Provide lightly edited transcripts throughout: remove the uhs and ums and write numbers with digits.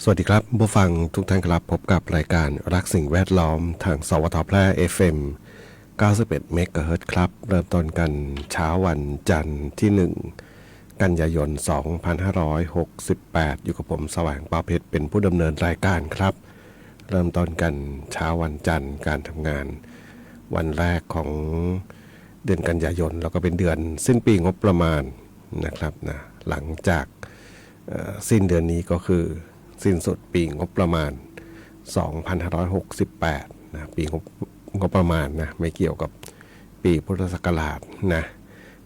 สวัสดีครับผู้ฟังทุกท่านครับพบกับรายการรักสิ่งแวดล้อมทางสวทแพร่ FM 91 เมกะเฮิรตซ์ครับเริ่มต้นกันเช้าวันจันทร์ที่ 1 กันยายน 2568 อยู่กับผมแสวงปาเพชรเป็นผู้ดำเนินรายการครับเริ่มต้นกันเช้าวันจันทร์การทำงานวันแรกของเดือนกันยายนแล้วก็เป็นเดือนสิ้นปีงบประมาณนะครับนะหลังจากสิ้นเดือนนี้ก็คือสิ้นสุดปีงบประมาณ 2568 นะปีงบประมาณนะไม่เกี่ยวกับปีพุทธศักราชนะ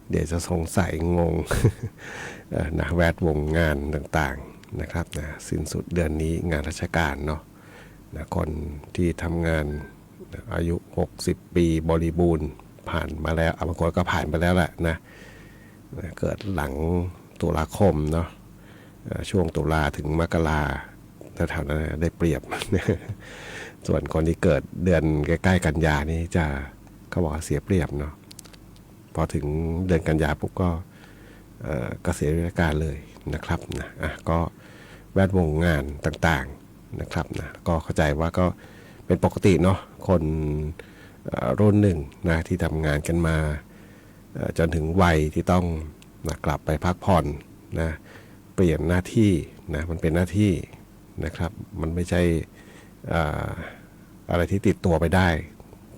เดี๋ยวจะสงสัยงง นะแวดวงงานต่างๆนะครับนะสิ้นสุดเดือนนี้งานราชการเนาะนะคนที่ทำงานอายุ60 ปีบริบูรณ์ผ่านมาแล้วบางคนก็ผ่านไปแล้วแหละนะเกิดหลังตุลาคมเนาะช่วงตุลาถึงมกราแถวๆนั้นได้เปรียบ ส่วนคนที่เกิดเดือนใกล้ๆกันยานี่จะเขาบอกเสียเปรียบเนาะพอถึงเดือนกันยาปุ๊บก็เกษียณราชการเลยนะครับนะก็แวดวงงานต่างๆนะครับนะก็เข้าใจว่าก็เป็นปกติเนาะคนรุ่นหนึ่งนะที่ทำงานกันมาจนถึงวัยที่ต้องกลับไปพักผ่อนนะเปลี่ยนหน้าที่นะมันเป็นหน้าที่นะครับมันไม่ใช่อะไรที่ติดตัวไปได้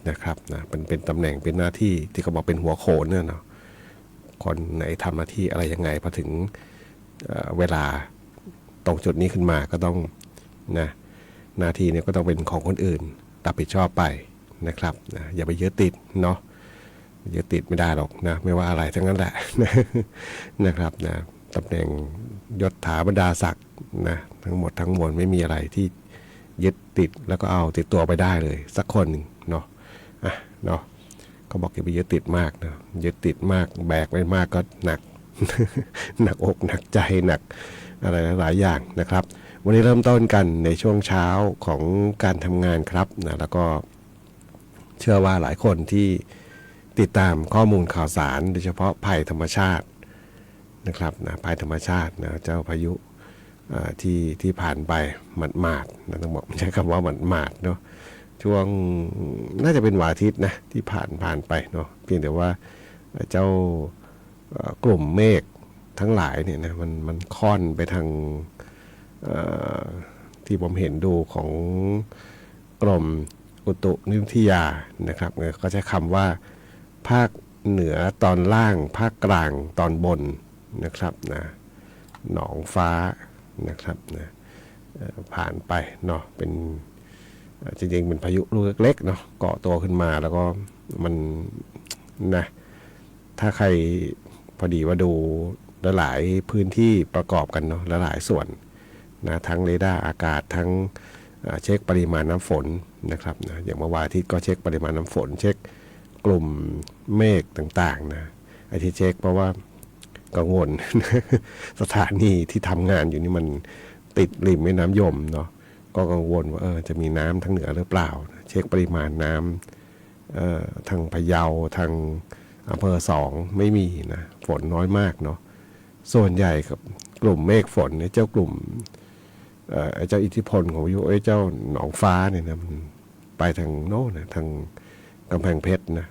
นะครับนะเป็นตำแหน่งเป็นหน้าที่ที่เขาบอกเป็นหัวโขนเนี่ยเนาะคนไหนทำหน้าที่อะไรยังไงพอถึงเวลาตรงจุดนี้ขึ้นมาก็ต้องนะหน้าที่เนี่ยก็ต้องเป็นของคนอื่นรับผิดชอบไปนะครับนะอย่าไปยึดติดเนาะยึดติดไม่ได้หรอกนะไม่ว่าอะไรทั้งนั้นแหละนะครับนะตำแหน่งยศถาบรรดาศักดิ์นะทั้งหมดทั้งมวลไม่มีอะไรที่ยึดติดแล้วก็เอาติดตัวไปได้เลยสักคนหนึ่งเนาะเนาะเขาบอกอย่าไปยึดติดมากนะยึดติดมากแบกไปมากก็หนัก หนักอกหนักใจหนักอะไรหลายอย่างนะครับวันนี้เริ่มต้นกันในช่วงเช้าของการทำงานครับนะแล้วก็เชื่อว่าหลายคนที่ติดตามข้อมูลข่าวสารโดยเฉพาะภัยธรรมชาตินะครับนะภัยธรรมชาตินะเจ้าพายุที่ผ่านไปหมาดๆนะต้องบอกใช้คำว่าหมาดเนาะช่วงน่าจะเป็นวันอาทิตย์นะที่ผ่านไปเนาะเพียงแต่ว่าเจ้ากลุ่มเมฆทั้งหลายเนี่ยนะมันค่อนไปทางที่ผมเห็นดูของกรมอุตุนิยมวิทยานะครับก็ใช้คำว่าภาคเหนือตอนล่างภาคกลางตอนบนนะครับนะหนองฟ้านะครับนะผ่านไปเนาะเป็นจริงๆเป็นพายุลูกเล็กๆเนาะเกาะตัวขึ้นมาแล้วก็มันนะถ้าใครพอดีว่าดูหลายพื้นที่ประกอบกันเนาะหลายส่วนนะทั้งเรดาร์อากาศทั้งเช็คปริมาณน้ำฝนนะครับนะอย่างเมื่อวานอาทิตย์ก็เช็คปริมาณน้ำฝนเช็คกลุ่มเมฆต่างๆนะไอ้ที่เช็คเพราะว่ากังวล สถานีที่ทำงานอยู่นี่มันติดริมแม่น้ำยมเนาะก็กังวลว่าจะมีน้ำทางเหนือหรือเปล่าเช็คปริมาณน้ำทางพะเยาทางอำเภอ2ไม่มีนะฝนน้อยมากเนาะส่วนใหญ่กับกลุ่มเมฆฝนเนี่ยเจ้ากลุ่มเจ้าอิทธิพลของพายุเจ้าหนองฟ้าเนี่ยนะมันไปทางโน้นนะทางกำแพงเพชรนะ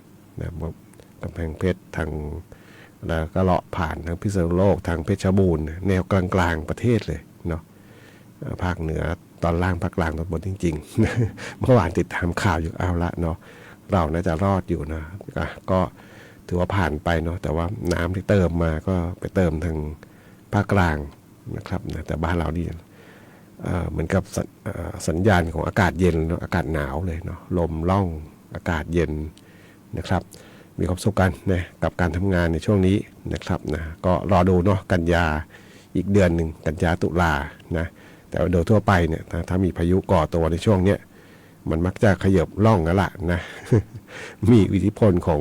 กำแพงเพชรทางแล้วก็เลาะผ่านทางพิษณุโลกทางเพชรบูรณ์แนวกลางๆประเทศเลยเนาะภาคเหนือตอนล่างภาคกลางตอนบนจริงๆ เมื่อวานติดตามข่าวอยู่เอาละเนาะเราน่าจะรอดอยู่นะก็ถือว่าผ่านไปเนาะแต่ว่าน้ำที่เติมมาก็ไปเติมทางภาคกลางนะครับนะแต่บ้านเรานี่เหมือนกับสัญญาณของอากาศเย็นเนาะอากาศหนาวเลยเนาะลมล่องอากาศเย็นนะครับมีความสุขกันนะกับการทำงานในช่วงนี้นะครับนะก็รอดูเนาะกันยาอีกเดือนหนึ่งกันยาตุลานะแต่โดยทั่วไปเนี่ยถ้ามีพายุก่อตัวในช่วงเนี้ยมันมักจะขยับล่องกันละนะ มีอิทธิพลของ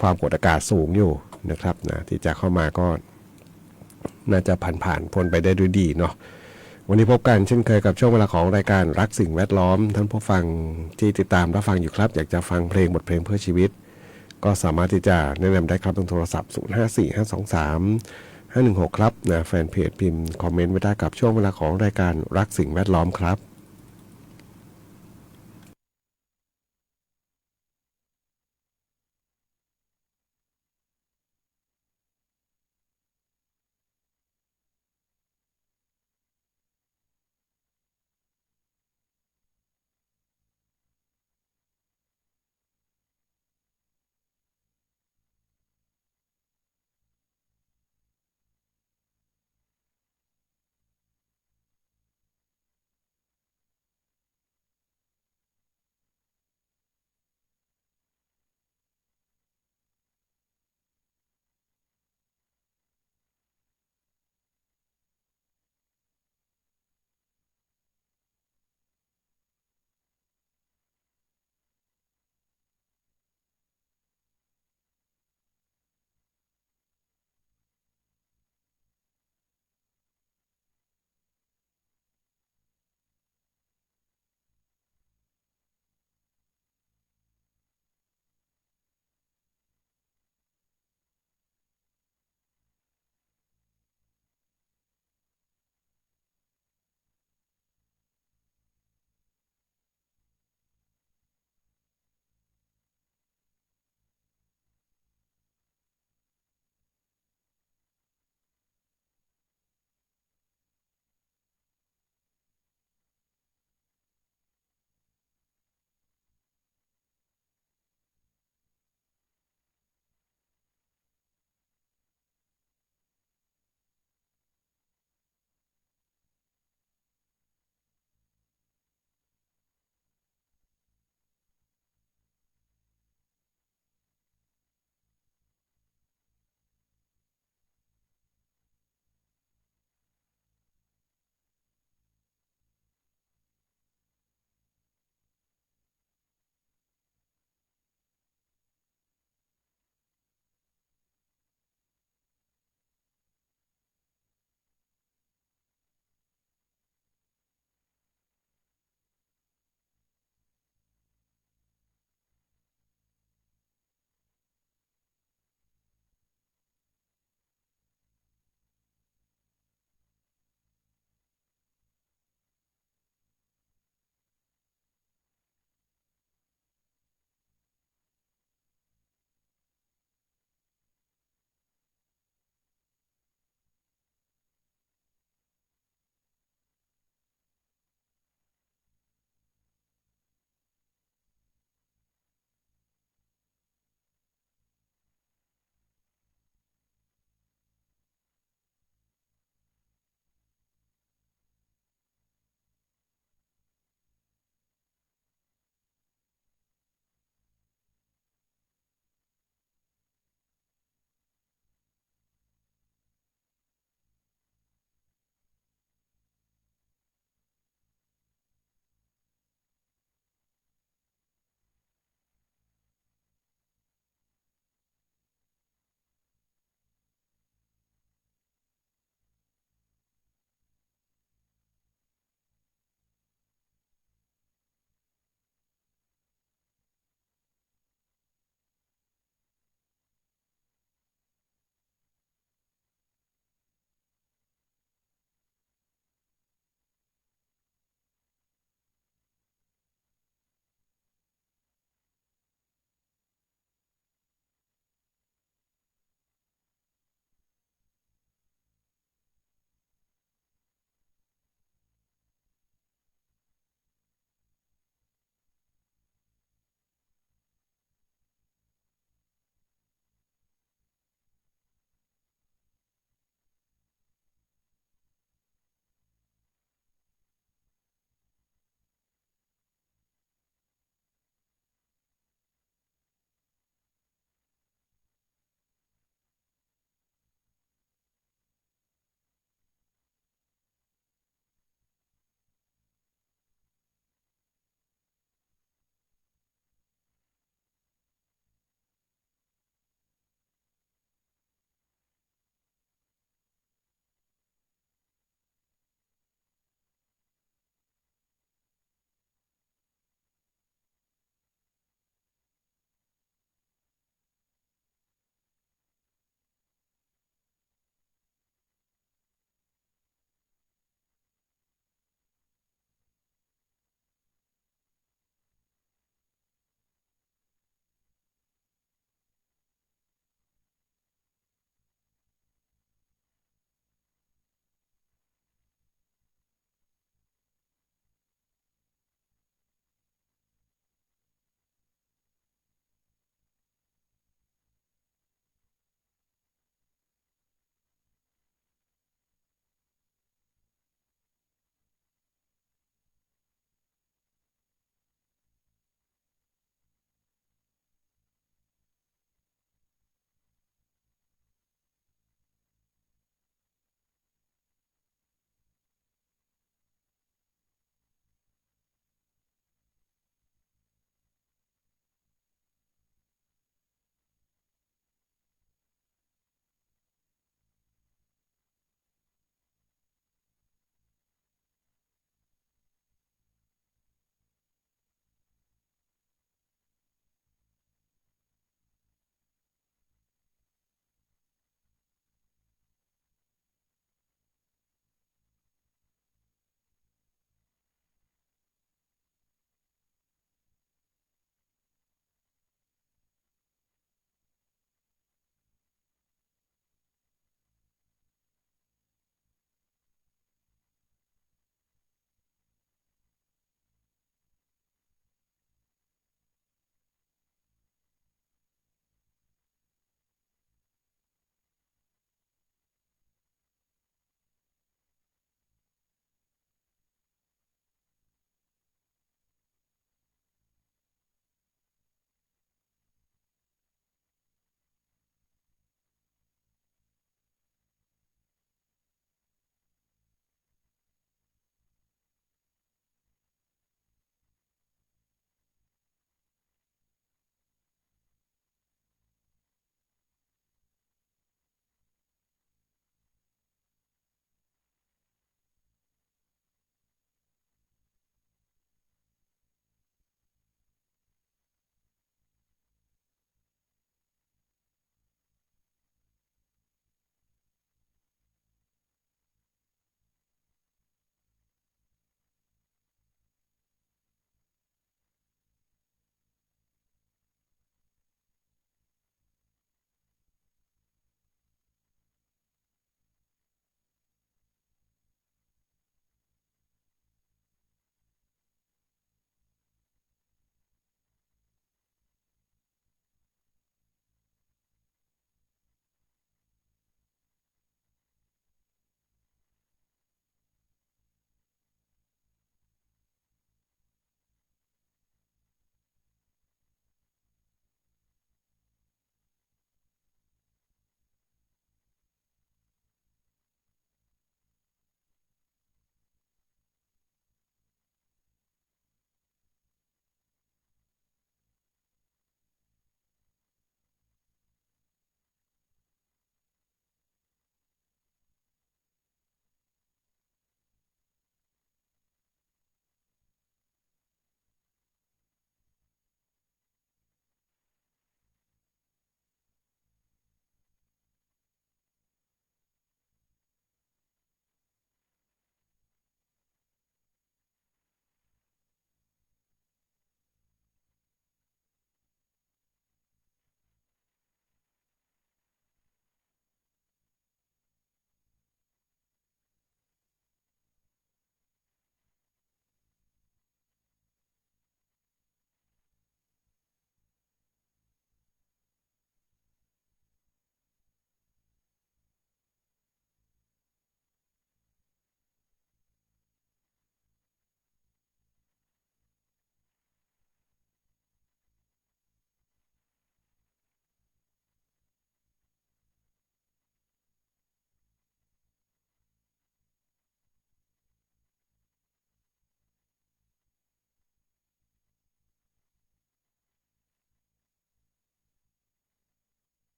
ความกดอากาศสูงอยู่นะครับนะที่จะเข้ามาก็น่าจะผ่านพ้นไปได้ด้วยดีเนาะวันนี้พบกันเช่นเคยกับช่วงเวลาของรายการรักสิ่งแวดล้อมท่านผู้ฟังที่ติดตามรับฟังอยู่ครับอยากจะฟังเพลงบทเพลงเพื่อชีวิตก็สามารถที่จะแนะนำได้ครับทางโทรศัพท์ 054523 516ครับนะแฟนเพจพิมพ์คอมเมนต์ไว้ได้กับช่วงเวลาของรายการรักสิ่งแวดล้อมครับ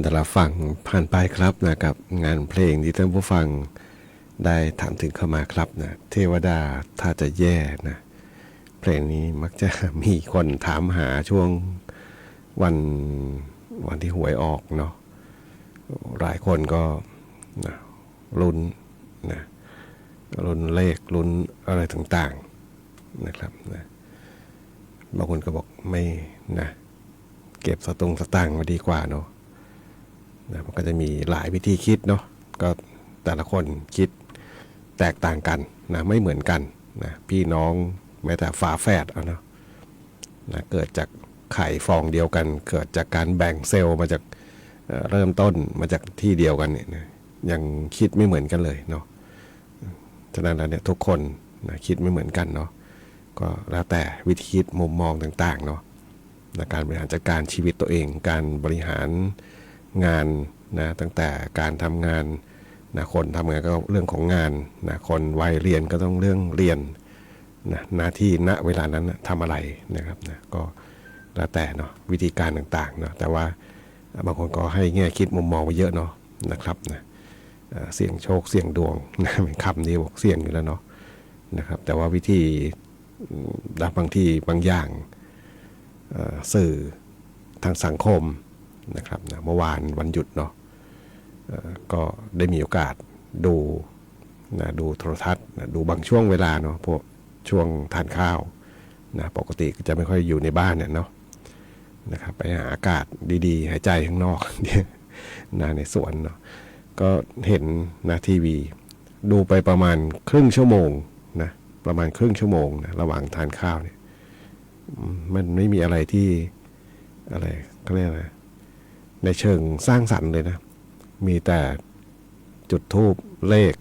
แต่ละฝั่งผ่านไปครับนะกับงานเพลงที่ท่านผู้ฟังได้ถามถึงเข้ามาครับนะเทวดาถ้าจะแย่นะเพลงนี้มักจะมีคนถามหาช่วงวันวันที่หวยออกเนาะหลายคนก็นะลุ้นนะลุ้นเลขลุ้นอะไรต่างๆนะครับนะบางคนก็บอกไม่นะเก็บสตางค์มาดีกว่าเนาะนะมันก็จะมีหลายวิธีคิดเนาะก็แต่ละคนคิดแตกต่างกันนะไม่เหมือนกันนะพี่น้องแม้แต่ฝาแฝดเอาเนาะนะเกิดจากไข่ฟองเดียวกันเกิดจากการแบ่งเซลล์มาจากเริ่มต้นมาจากที่เดียวกันเนี่ยนะยังคิดไม่เหมือนกันเลยเนาะฉะนั้นแล้วเนี่ยทุกคนนะคิดไม่เหมือนกันเนาะก็แล้วแต่วิธีคิดมุมมองต่างๆเนาะในการบริหารจัดการชีวิตตัวเองการบริหารงานนะตั้งแต่การทำงานนะคนทำงานก็เรื่องของงานนะคนวัยเรียนก็ต้องเรื่องเรียนนะหน้าที่ณเวลานั้นนะทำอะไรนะครับนะก็แล้วแต่เนาะวิธีการต่างๆเนาะแต่ว่าบางคนก็ให้แง่คิดมุมมองไปเยอะเนาะนะครับนะเสี่ยงโชคเสี่ยงดวงนะเป็นคำนี้บอกเสี่ยงอยู่แล้วเนาะนะครับแต่ว่าวิธีบางทีบางอย่างสื่อทางสังคมนะครับนะเมื่อวานวันหยุดเนาะก็ได้มีโอกาสดูนะดูโทรทัศน์นะดูบางช่วงเวลาเนาะพวกช่วงทานข้าวนะปกติก็จะไม่ค่อยอยู่ในบ้านเนี่ยเนาะนะครับไปหาอากาศดีๆหายใจข้างนอกเนี่ยนะในสวนเนาะก็เห็นนะทีวีดูไปประมาณครึ่งชั่วโมงนะประมาณครึ่งชั่วโมงนะระหว่างทานข้าวเนี่ยมันไม่มีอะไรที่อะไรเขาเรียกอะไรในเชิงสร้างสรรค์เลยนะมีแต่จุดธูปเลข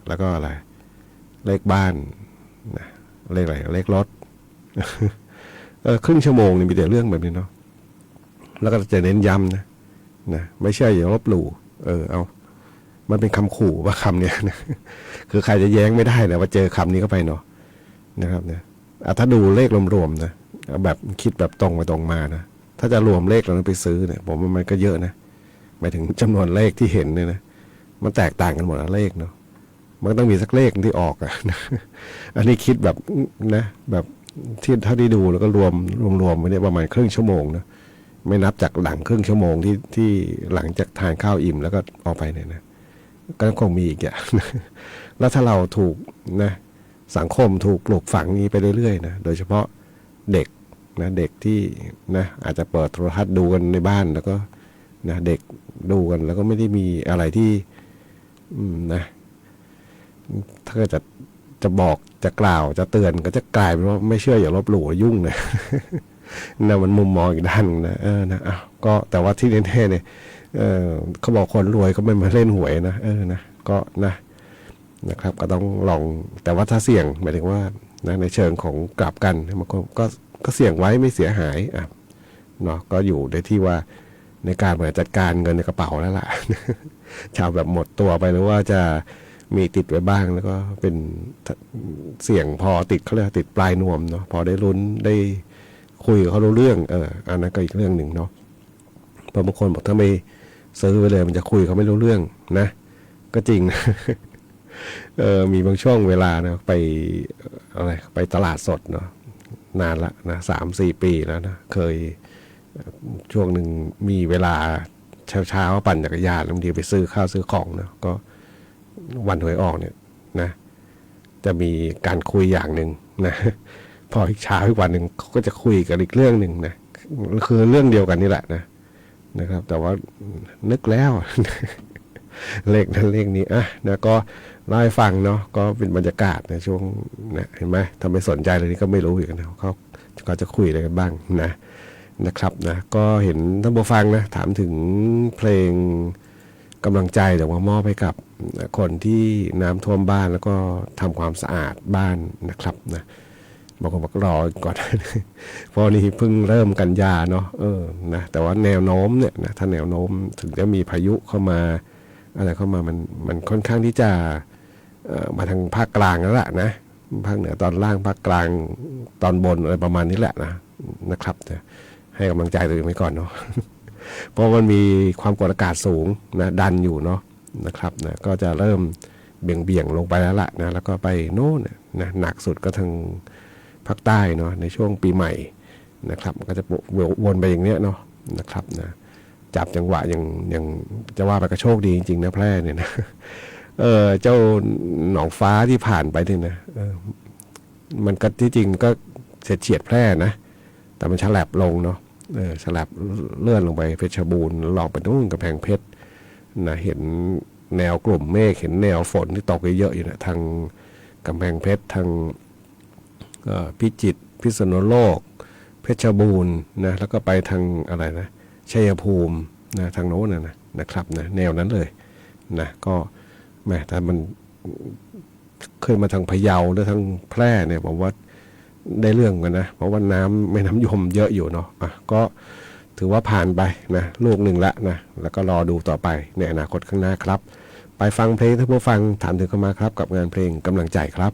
แล้วก็อะไรเลขบ้านนะเลขอะไรเลขรถ ครึ่งชั่วโมงนี่มีแต่เรื่องแบบนี้เนาะแล้วก็จะเน้นย้ำนะไม่ใช่อย่าลบหลู่เอามันเป็นคำขู่ว่าคำเนี้ยนะคือใครจะแย้งไม่ได้นะว่าเจอคำนี้เข้าไปเนาะนะครับเนี่ยถ้าดูเลขรวมๆนะแบบคิดแบบตรงไปตรงมานะถ้าจะรวมเลขเราไปซื้อเนี่ยผมว่ามันก็เยอะนะหมายถึงจำนวนเลขที่เห็นเนี่ยนะมันแตกต่างกันหมดนะเลขเนาะมันต้องมีสักเลขที่ออกอะอันนี้คิดแบบนะแบบที่เท่าที่ดูแล้วก็รวมไปเนี่ยประมาณครึ่งชั่วโมงนะไม่นับจากหลังครึ่งชั่วโมงที่หลังจากทานข้าวอิ่มแล้วก็ออกไปเนี่ยนะก็คงมีอีกอย่างแล้วถ้าเราถูกนะสังคมถูกปลูกฝังนี้ไปเรื่อยๆนะโดยเฉพาะเด็กนะเด็กที่นะอาจจะเปิดโทรทัศน์ดูกันในบ้านแล้วก็นะเด็กดูกันแล้วก็ไม่ได้มีอะไรที่นะถ้าจะบอกจะกล่าวจะเตือนก็จะกลายเป็นว่าไม่เชื่ออย่าลบหลู่ยุ่งเลยนะมันมุมมองอีกด้านนะนะก็แต่ว่าที่แน่ๆเนี่ยเขาบอกคนรวยก็ไม่มาเล่นหวยนะนะก็นะครับก็ต้องลองแต่ว่าถ้าเสี่ยงหมายถึงว่านะในเชิงของกลับกันบางคนก็เสี่ยงไว้ไม่เสียหายเนาะก็อยู่ในที่ว่าในการบริหารจัดการเงินในกระเป๋าแล้วล่ะชาวแบบหมดตัวไปหรือว่าจะมีติดไว้บ้างแล้วก็เป็นเสี่ยงพอติดเขาเรียกติดปลายนวมเนาะพอได้ลุ้นได้คุยกับเขารู้เรื่องอันนั้นก็อีกเรื่องหนึ่งเนาะเพราะบางคนบอกถ้าไม่ซื้อไปเลยมันจะคุยเขาไม่รู้เรื่องนะก็จริง มีบางช่วงเวลานะไปอะไรไปตลาดสดเนาะนานละนะ3-4 ปีแล้วนะเคยช่วงหนึ่งมีเวลาเช้าปั่นจักรยานบางทีไปซื้อข้าวซื้อของนะก็วันหวยออกเนี่ยนะจะมีการคุยอย่างหนึ่งนะพออีกเช้าอีกวันหนึ่งเขาก็จะคุยกันอีกเรื่องหนึ่งนะคือเรื่องเดียวกันนี่แหละนะครับแต่ว่านึกแล้ว เลขนั้นเลขนี้นะก็เล่าให้ฟังเนาะก็เป็นบรรยากาศในช่วงนะเห็นไหมถ้าไม่สนใจเลยนี่ก็ไม่รู้อีกนะเขาก็จะคุยอะไรกันบ้างนะครับนะก็เห็นท่านผู้ฟังนะถามถึงเพลงกำลังใจจากว่ามอบให้กับคนที่น้ำท่วมบ้านแล้วก็ทำความสะอาดบ้านนะครับนะบางคนบอกรอก่อน เพราะนี้เพิ่งเริ่มกันยาเนาะนะแต่ว่าแนวโน้มเนี่ยนะถ้าแนวโน้มถึงจะมีพายุเข้ามาอะไรเข้ามามันค่อนข้างที่จะมาทางภาคกลางแล้วแหละนะภาคเหนือตอนล่างภาคกลางตอนบนอะไรประมาณนี้แหละนะครับให้กำลังใจตัวเองไว้ก่อนเนาะ เพราะมันมีความกดอากาศสูงนะดันอยู่เนาะนะครับนะก็จะเริ่มเบี่ยงลงไปแล้วล่ะนะแล้วก็ไปโน่นนะหนักสุดก็ทางภาคใต้เนาะในช่วงปีใหม่นะครับมันก็จะวนไปอย่างเนี้ยเนาะนะครับนะจับจังหวะอย่างจะว่าไปก็โชคดีจริงๆนะแพร่เนี่ยนะเจ้าหนองฟ้าที่ผ่านไปเนี่ยนะมันก็ที่จริงก็เฉียดแพร่นะแต่มันฉลับลงเนาะฉลับเลื่อนลงไปเพชรบูรณ์ลองไปนู่นกำแพงเพชรนะเห็นแนวกลุ่มเมฆเห็นแนวฝนที่ตกเยอะๆอยู่นะทางกำแพงเพชรทางพิจิตรพิษณุโลกเพชรบูรณ์นะแล้วก็ไปทางอะไรนะชัยภูมินะทางโน้นนะครับนะแนวนั้นเลยนะก็แม้แต่มันขึ้นมาทางพะเยาหรือทางแพร่เนี่ยผมว่าได้เรื่องกันนะเพราะว่าน้ำแม่น้ำยมเยอะอยู่เนาะก็ถือว่าผ่านไปนะลูกหนึ่งละนะแล้วก็รอดูต่อไปในอนาคตข้างหน้าครับไปฟังเพลงท่านผู้ฟังถามถึงเข้ามาครับกับงานเพลงกำลังใจครับ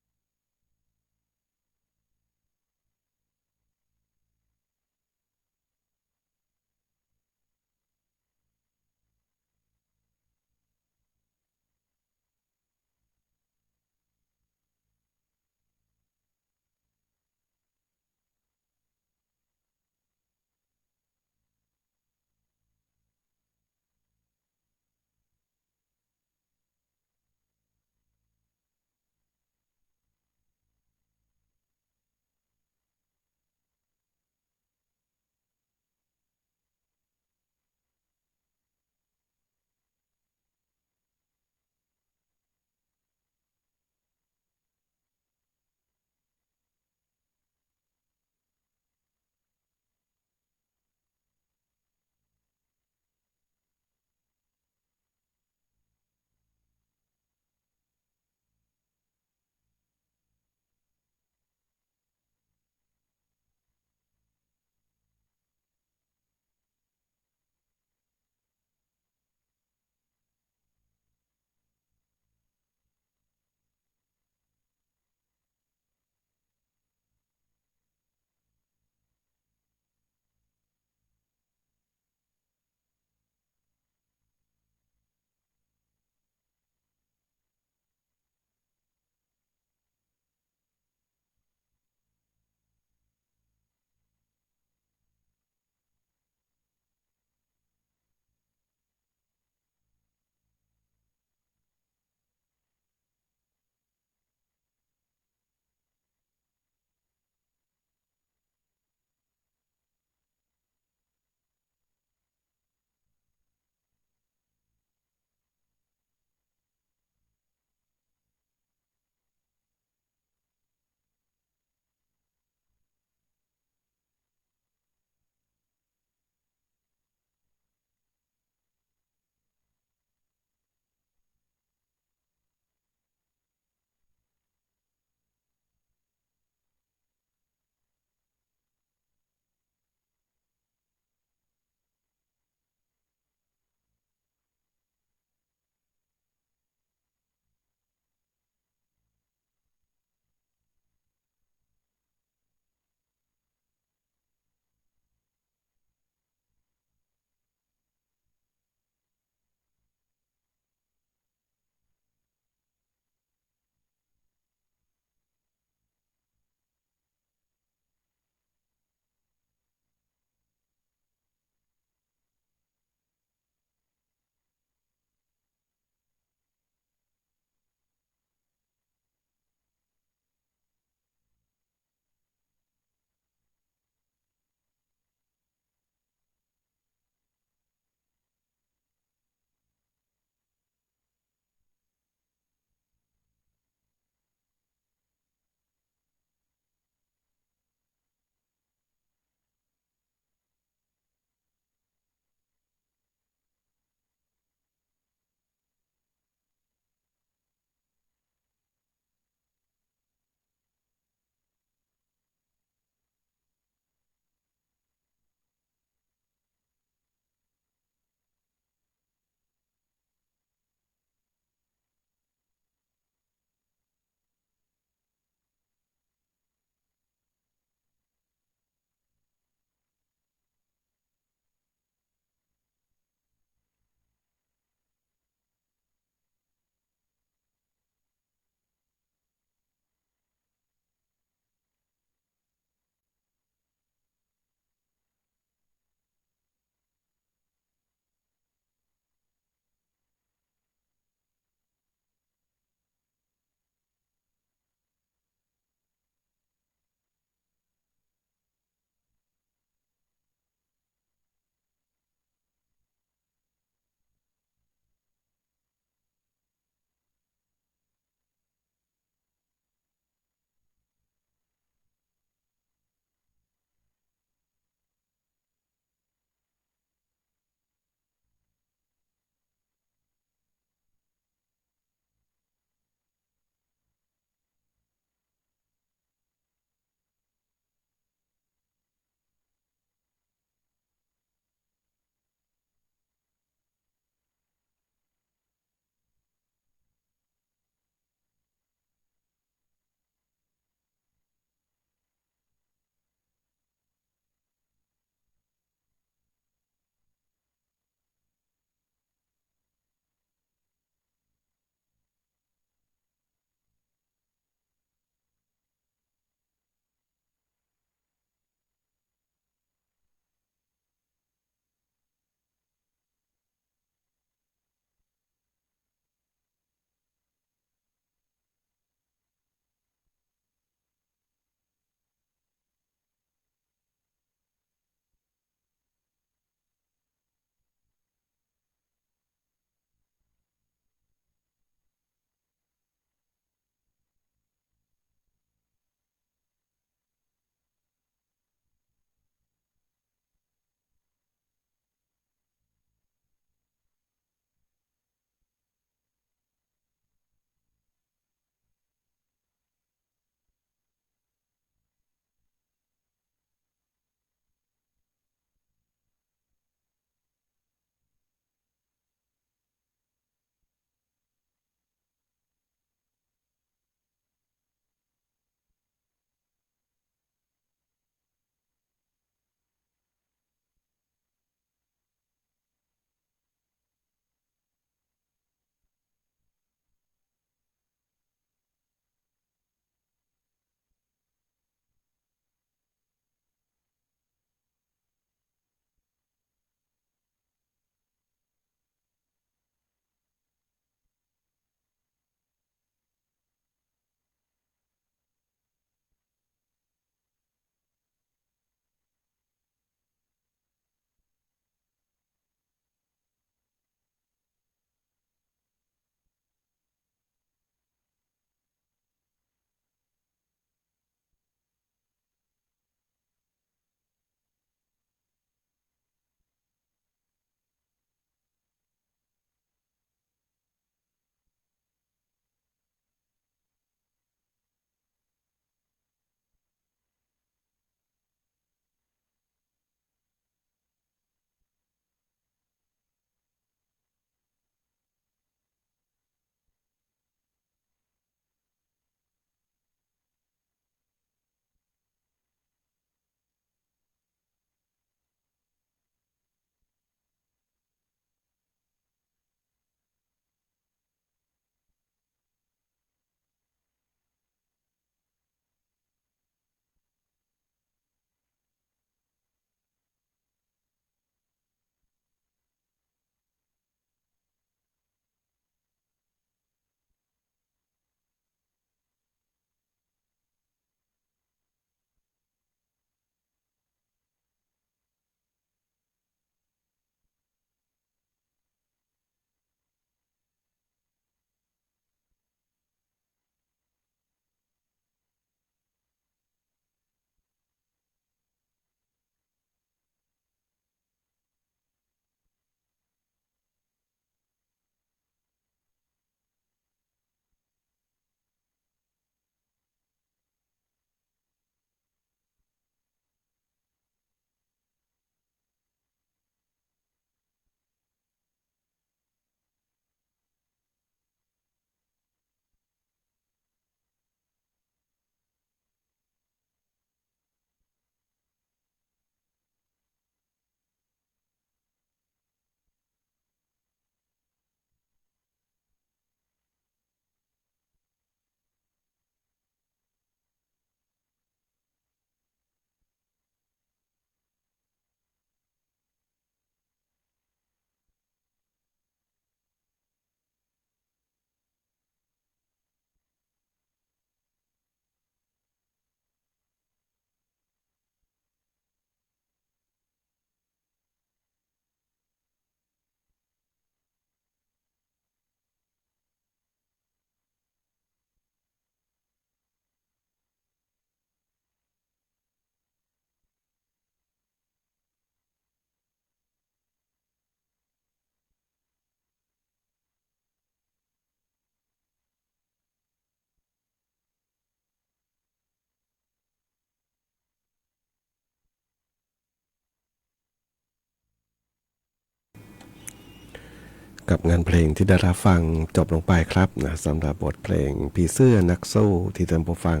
กับงานเพลงที่ได้รับฟังจบลงไปครับนะสำหรับบทเพลงผีเสื้อนักสู้ที่ท่านผู้ฟัง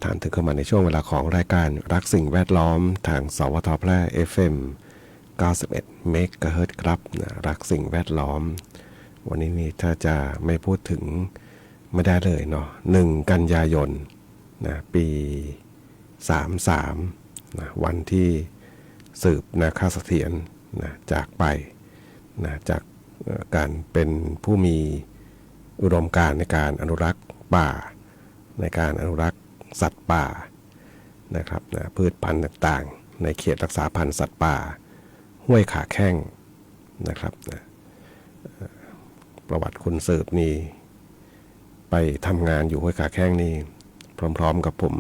ถามถึงเข้ามาในช่วงเวลาของรายการรักสิ่งแวดล้อมทางสวทแพร่ FM 91เมกะเฮิรตซ์ครับนะรักสิ่งแวดล้อมวันนี้นี่ถ้าจะไม่พูดถึงไม่ได้เลยเนาะ1 กันยายนนะปี33นะวันที่สืบนาคเสถียรนะจากไปนะจากการเป็นผู้มีอุดมการณ์ในการอนุรักษ์ป่าในการอนุรักษ์สัตว์ป่านะครับนะพืชพันธุ์ต่างๆในเขตรักษาพันธุ์สัตว์ป่าห้วยขาแข้งนะครับนะประวัติคุณสืบนี่ไปทำงานอยู่ห้วยขาแข้งนี่พร้อมๆกับผม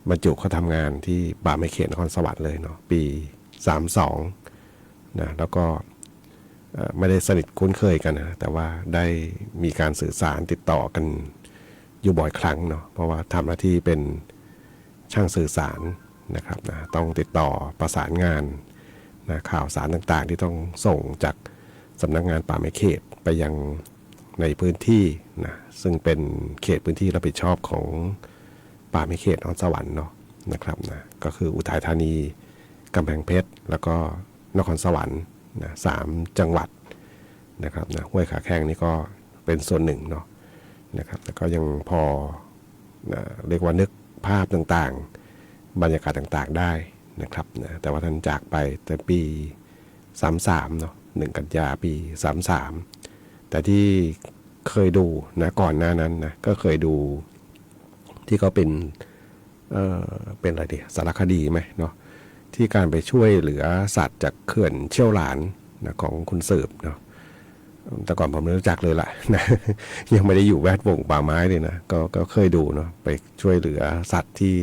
บรรจุเขาทำงานที่ป่าไม้เขตนครสวรรค์เลยเนาะปี32นะแล้วก็ไม่ได้สนิทคุ้นเคยกันนะแต่ว่าได้มีการสื่อสารติดต่อกันอยู่บ่อยครั้งเนาะเพราะว่าทำหน้าที่เป็นช่างสื่อสารนะครับนะต้องติดต่อประสานงานนะข่าวสารต่างๆที่ต้องส่งจากสำนักงานป่าไม้เขตไปยังในพื้นที่นะซึ่งเป็นเขตพื้นที่รับผิดชอบของป่าไม้เขตนครสวรรค์เนาะนะครับนะก็คืออุทัยธานีกำแพงเพชรแล้วก็นครสวรรค์นะ3 จังหวัดนะครับนะห้วยขาแข้งนี่ก็เป็นส่วนหนึ่งเนาะนะครับแล้วก็ยังพอนะเรียกว่านึกภาพต่างๆบรรยากาศต่างๆได้นะครับนะแต่ว่าท่านจากไปแต่ปี33เนาะ1 กันยาปี33แต่ที่เคยดูนะก่อนหน้านั้นนะก็เคยดูที่เขาเป็นอะไรดีสารคดีไหมเนาะที่การไปช่วยเหลือสัตว์จากเขื่อนเชี่ยวหลานนะของคุณสืบเนาะแต่ก่อนผมไม่รู้จักเลยล่ะนะยังไม่ได้อยู่แวดวงป่าไม้เลยนะก็เคยดูเนาะไปช่วยเหลือสัตว์ที่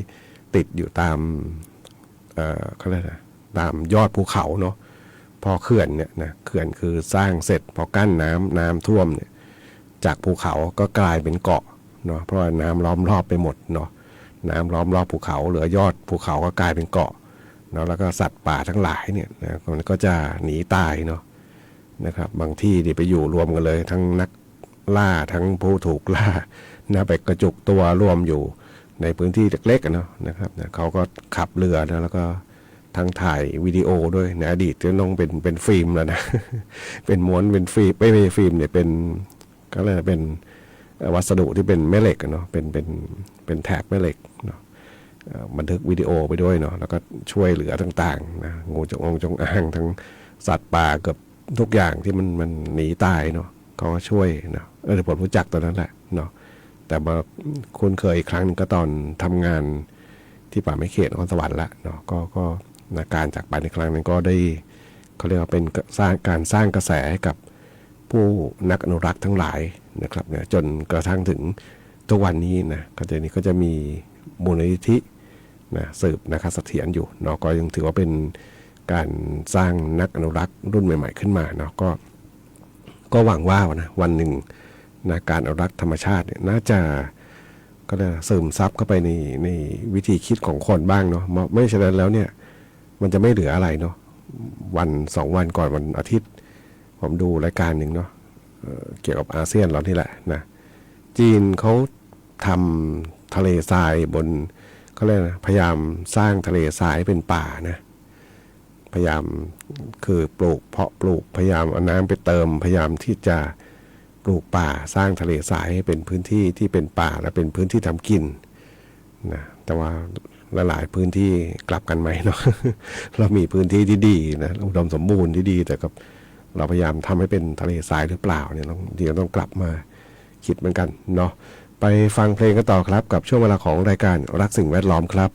ติดอยู่ตามเขาเรียกนะตามยอดภูเขาเนาะพอเขื่อนเนี่ยนะเขื่อนคือสร้างเสร็จพอกั้นน้ำท่วมเนี่ยจากภูเขาก็กลายเป็นเกาะเนาะเพราะว่าน้ำล้อมรอบไปหมดเนาะน้ำล้อมรอบภูเขาเหลือยอดภูเขาก็กลายเป็นเกาะเนาะแล้วก็สัตว์ป่าทั้งหลายเนี่ยนะมันก็จะหนีตายเนาะนะครับบางที่ที่ไปอยู่รวมกันเลยทั้งนักล่าทั้งผู้ถูกล่านะไปกระจุกตัวรวมอยู่ในพื้นที่เล็กๆเนาะนะครับนะเขาก็ขับเรือนะแล้วก็ทั้งถ่ายวิดีโอด้วยในอดีตจะต้องเป็นฟิล์มแล้วนะ เป็นม้วนเป็นฟิล์มไม่ใช่ฟิล์มเนี่ยเป็นก็เลยเป็นวัสดุที่เป็นแม่เหล็กเนาะเป็นแถบแม่เหล็กเนาะบันทึกวิดีโอไปด้วยเนาะแล้วก็ช่วยเหลือต่างๆนะงูจงอางทั้งสัตว์ป่าเกือบทุกอย่างที่มันหนีตายเนาะเขาก็ช่วยเนาะผมรู้จักตอนนั้นแหละเนาะแต่มาคุ้นเคยอีกครั้งนึงก็ตอนทำงานที่ป่าไม้เขตนครสวรรค์ละเนาะก็นะการจากไปในครั้งนั้นก็ได้เขาเรียกว่าเป็นการสร้างกระแสให้กับผู้นักอนุรักษ์ทั้งหลายนะครับเนี่ยจนกระทั่งถึงทุกวันนี้นะก็จะมีมูลนิธินะสืบนาคเสถียรอยู่เนาะก็ยังถือว่าเป็นการสร้างนักอนุรักษ์รุ่นใหม่ๆขึ้นมาเนาะก็หวังว่านะวันหนึ่งนะการอนุรักษ์ธรรมชาติน่าจะก็จะซึมซับเข้าไปในวิธีคิดของคนบ้างเนาะไม่ฉะนั้นแล้วเนี่ยมันจะไม่เหลืออะไรเนาะวัน2 วันก่อนวันอาทิตย์ผมดูรายการหนึ่งเนาะเกี่ยวกับอาเซียนเราที่แหละนะจีนเขาทำทะเลทรายบนเขาเรียกนะพยายามสร้างทะเลทรายเป็นป่านะพยายามคือปลูกเพาะปลูกพยายามเอาน้ำไปเติมพยายามที่จะปลูกป่าสร้างทะเลทรายให้เป็นพื้นที่ที่เป็นป่าและเป็นพื้นที่ทำกินนะแต่ว่าหลายพื้นที่กลับกันไหมเนาะ เรามีพื้นที่ที่ดีนะอุดมสมบูรณ์ที่ดีแต่กับเราพยายามทำให้เป็นทะเลทรายหรือเปล่าเนี่ยต้องกลับมาคิดเหมือนกันเนาะไปฟังเพลงกันต่อครับกับช่วงเวลาของรายการรักสิ่งแวดล้อมครับ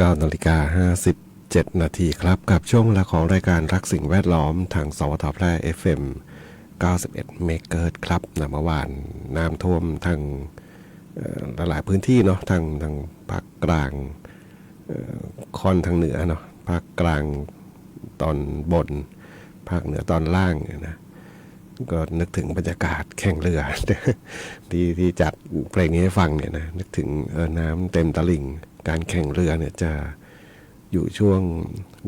9:57 นาทีครับกับช่วงเวลาของรายการรักสิ่งแวดล้อมทางสวทแพร่ FM 91 เมกะเฮิรตซ์ครับเมื่อวานน้ำท่วมทางหลายพื้นที่เนาะทางภาคกลางค่อนทางเหนือเนาะภาคกลางตอนบนภาคเหนือตอนล่างนะก็นึกถึงบรรยากาศแข่งเรือ ที่จัดเพลงนี้ให้ฟังเนี่ยนะนึกถึงน้ำเต็มตลิ่งการแข่งเรือเนี่ยจะอยู่ช่วง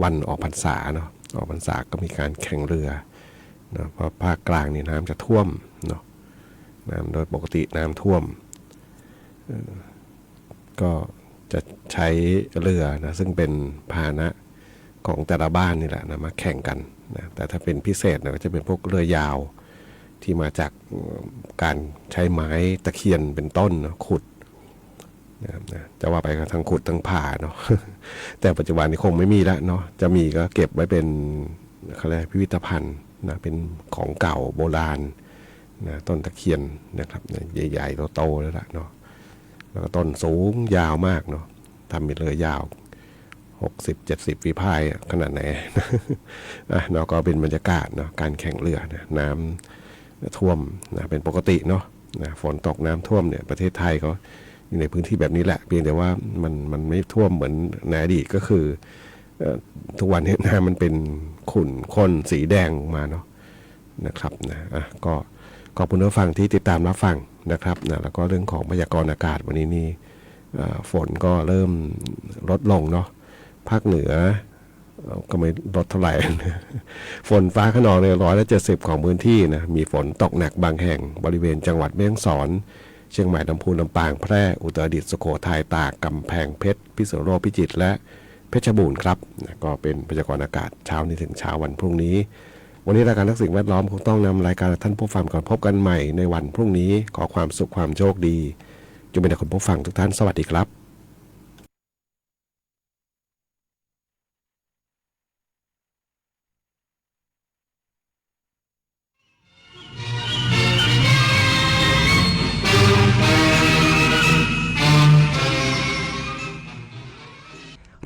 วันออกพรรษาเนาะออกพรรษาก็มีการแข่งเรือเนาะเพราะภาคกลางนี่น้ำจะท่วมเนาะน้ำโดยปกติน้ำท่วมก็จะใช้เรือนะซึ่งเป็นพาหนะของแต่ละบ้านนี่แหละนะมาแข่งกันนะแต่ถ้าเป็นพิเศษนะก็จะเป็นพวกเรือยาวที่มาจากการใช้ไม้ตะเคียนเป็นต้นนะขุดนะจะว่าไปก็ทั้งขุดทั้งผ่าเนาะ แต่ปัจจุบันนี้คงไม่มีแล้วเนาะจะมีก็เก็บไว้เป็นเขาเรียกพิพิธภัณฑ์นะเป็นของเก่าโบราณนะต้นตะเคียนนะครับใหญ่ๆโตๆแล้วล่ะเนาะแล้วก็ต้นสูงยาวมากเนาะทำเป็นเรือยาว60-70 ฝีพายขนาดไหน เนาะก็เป็นบรรยากาศเนาะการแข่งเรือนะน้ำท่วมนะเป็นปกติเนาะนะฝนตกน้ำท่วมเนี่ยประเทศไทยก็อยู่ในพื้นที่แบบนี้แหละเพียงแต่ว่ามันไม่ท่วมเหมือนในอดีตก็คือทุกวันนี้น้ำมันเป็นขุ่นข้นสีแดงมาเนาะนะครับนะก็ขอบคุณผู้ฟังที่ติดตามรับฟังนะครับนะแล้วก็เรื่องของพยากรณ์อากาศวันนี้นี่ฝนก็เริ่มลดลงเนาะภาคเหนือก็ไม่ลดเท่าไหร่ ฝนฟ้าขนองใน170ของพื้นที่นะมีฝนตกหนักบางแห่งบริเวณจังหวัดแม่ฮ่องสอนเชียงใหม่ลำพูนลำปางแพร่อุตรดิตถ์สุโขทัยตากกำแพงเพชรพิษณุโลกพิจิตรและเพชรบูรณ์ครับนะก็เป็นพยากรณ์อากาศเช้านี้ถึงเช้าวันพรุ่งนี้วันนี้รายการรักสิ่งแวดล้อมคงต้องนำรายการท่านผู้ฟังก่อนพบกันใหม่ในวันพรุ่งนี้ขอความสุขความโชคดีจงเป็นแต่คุณผู้ฟังทุกท่านสวัสดีครับ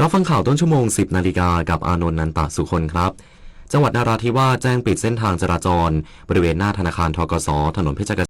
รับฟังข่าวต้นชั่วโมง 10 นาฬิกากับอานนท์ นันตสุคนครับ จังหวัดนราธิวาสแจ้งปิดเส้นทางจราจรบริเวณหน้าธนาคารธกสถนนเพชรเกษม